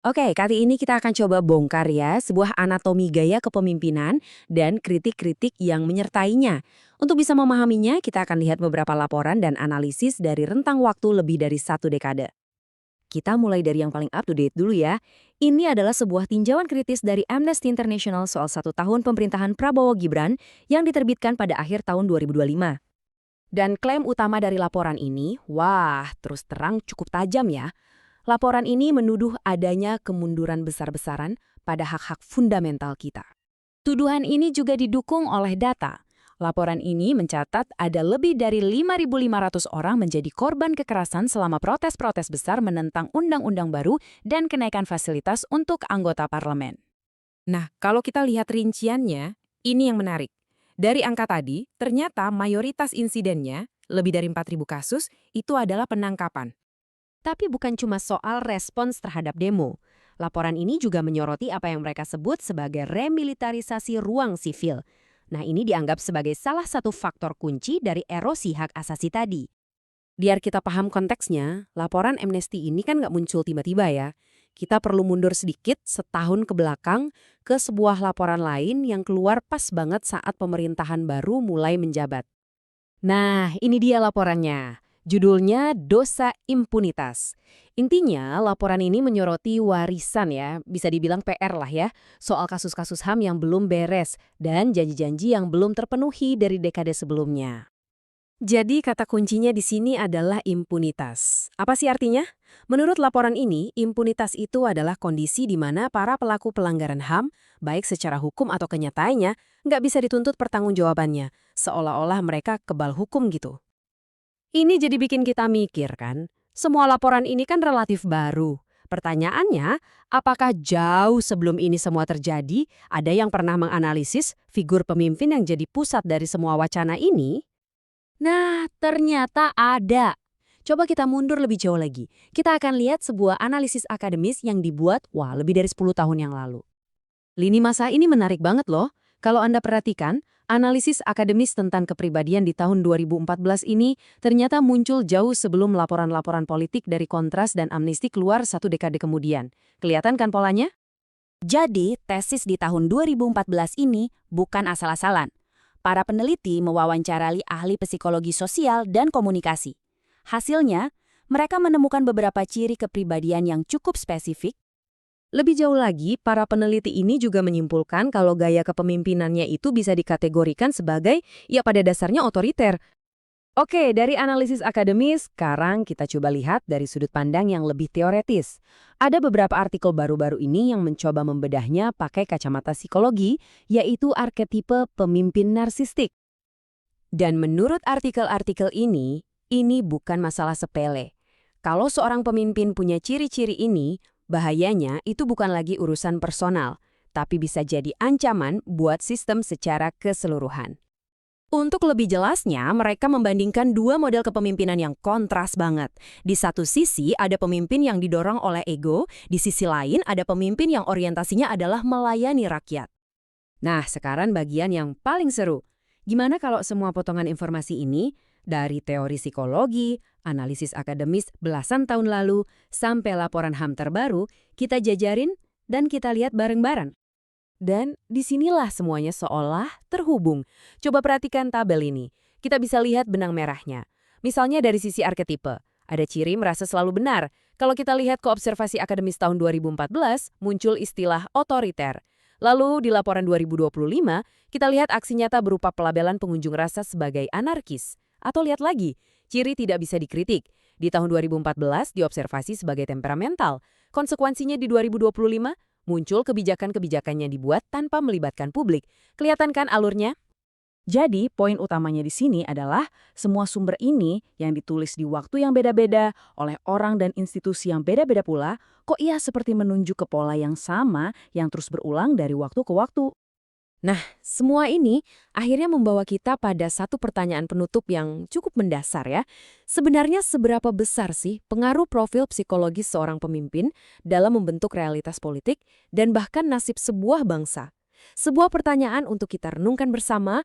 Oke, kali ini kita akan coba bongkar ya sebuah anatomi gaya kepemimpinan dan kritik-kritik yang menyertainya. Untuk bisa memahaminya, kita akan lihat beberapa laporan dan analisis dari rentang waktu lebih dari 1 dekade. Kita mulai dari yang paling up to date dulu ya. Ini adalah sebuah tinjauan kritis dari Amnesty International soal 1 tahun pemerintahan Prabowo Gibran yang diterbitkan pada akhir tahun 2025. Dan klaim utama dari laporan ini, wah, terus terang cukup tajam ya. Laporan ini menuduh adanya kemunduran besar-besaran pada hak-hak fundamental kita. Tuduhan ini juga didukung oleh data. Laporan ini mencatat ada lebih dari 5.500 orang menjadi korban kekerasan selama protes-protes besar menentang undang-undang baru dan kenaikan fasilitas untuk anggota parlemen. Nah, kalau kita lihat rinciannya, ini yang menarik. Dari angka tadi, ternyata mayoritas insidennya, lebih dari 4.000 kasus, itu adalah penangkapan. Tapi bukan cuma soal respons terhadap demo. Laporan ini juga menyoroti apa yang mereka sebut sebagai remilitarisasi ruang sivil. Nah, ini dianggap sebagai salah satu faktor kunci dari erosi hak asasi tadi. Biar kita paham konteksnya, laporan Amnesty ini kan nggak muncul tiba-tiba ya. Kita perlu mundur sedikit setahun ke belakang ke sebuah laporan lain yang keluar pas banget saat pemerintahan baru mulai menjabat. Nah, ini dia laporannya. Judulnya Dosa Impunitas. Intinya, laporan ini menyoroti warisan ya, bisa dibilang PR lah ya, soal kasus-kasus HAM yang belum beres dan janji-janji yang belum terpenuhi dari dekade sebelumnya. Jadi kata kuncinya di sini adalah impunitas. Apa sih artinya? Menurut laporan ini, impunitas itu adalah kondisi di mana para pelaku pelanggaran HAM, baik secara hukum atau kenyataannya, nggak bisa dituntut pertanggungjawabannya, seolah-olah mereka kebal hukum gitu. Ini jadi bikin kita mikir kan, semua laporan ini kan relatif baru. Pertanyaannya, apakah jauh sebelum ini semua terjadi, ada yang pernah menganalisis figur pemimpin yang jadi pusat dari semua wacana ini? Nah, ternyata ada. Coba kita mundur lebih jauh lagi. Kita akan lihat sebuah analisis akademis yang dibuat, wah, lebih dari 10 tahun yang lalu. Lini masa ini menarik banget loh. Kalau Anda perhatikan, analisis akademis tentang kepribadian di tahun 2014 ini ternyata muncul jauh sebelum laporan-laporan politik dari Kontras dan Amnesty keluar 1 dekade kemudian. Kelihatan kan polanya? Jadi, tesis di tahun 2014 ini bukan asal-asalan. Para peneliti mewawancarai ahli psikologi sosial dan komunikasi. Hasilnya, mereka menemukan beberapa ciri kepribadian yang cukup spesifik. Lebih jauh lagi, para peneliti ini juga menyimpulkan kalau gaya kepemimpinannya itu bisa dikategorikan sebagai, ya pada dasarnya otoriter. Oke, dari analisis akademis, sekarang kita coba lihat dari sudut pandang yang lebih teoretis. Ada beberapa artikel baru-baru ini yang mencoba membedahnya pakai kacamata psikologi, yaitu arketipe pemimpin narsistik. Dan menurut artikel-artikel ini bukan masalah sepele. Kalau seorang pemimpin punya ciri-ciri ini, bahayanya itu bukan lagi urusan personal, tapi bisa jadi ancaman buat sistem secara keseluruhan. Untuk lebih jelasnya, mereka membandingkan 2 model kepemimpinan yang kontras banget. Di satu sisi ada pemimpin yang didorong oleh ego, di sisi lain ada pemimpin yang orientasinya adalah melayani rakyat. Nah, sekarang bagian yang paling seru. Gimana kalau semua potongan informasi ini, dari teori psikologi, analisis akademis belasan tahun lalu, sampai laporan HAM terbaru, kita jajarin dan kita lihat bareng-bareng? Dan disinilah semuanya seolah terhubung. Coba perhatikan tabel ini. Kita bisa lihat benang merahnya. Misalnya dari sisi arketipe, ada ciri merasa selalu benar. Kalau kita lihat ke observasi akademis tahun 2014, muncul istilah otoriter. Lalu di laporan 2025, kita lihat aksi nyata berupa pelabelan pengunjung rasa sebagai anarkis. Atau lihat lagi, ciri tidak bisa dikritik. Di tahun 2014 diobservasi sebagai temperamental. Konsekuensinya di 2025, muncul kebijakan-kebijakan yang dibuat tanpa melibatkan publik. Kelihatan kan alurnya? Jadi, poin utamanya di sini adalah semua sumber ini yang ditulis di waktu yang beda-beda oleh orang dan institusi yang beda-beda pula, kok ia seperti menunjuk ke pola yang sama yang terus berulang dari waktu ke waktu. Nah, semua ini akhirnya membawa kita pada satu pertanyaan penutup yang cukup mendasar ya. Sebenarnya seberapa besar sih pengaruh profil psikologis seorang pemimpin dalam membentuk realitas politik dan bahkan nasib sebuah bangsa? Sebuah pertanyaan untuk kita renungkan bersama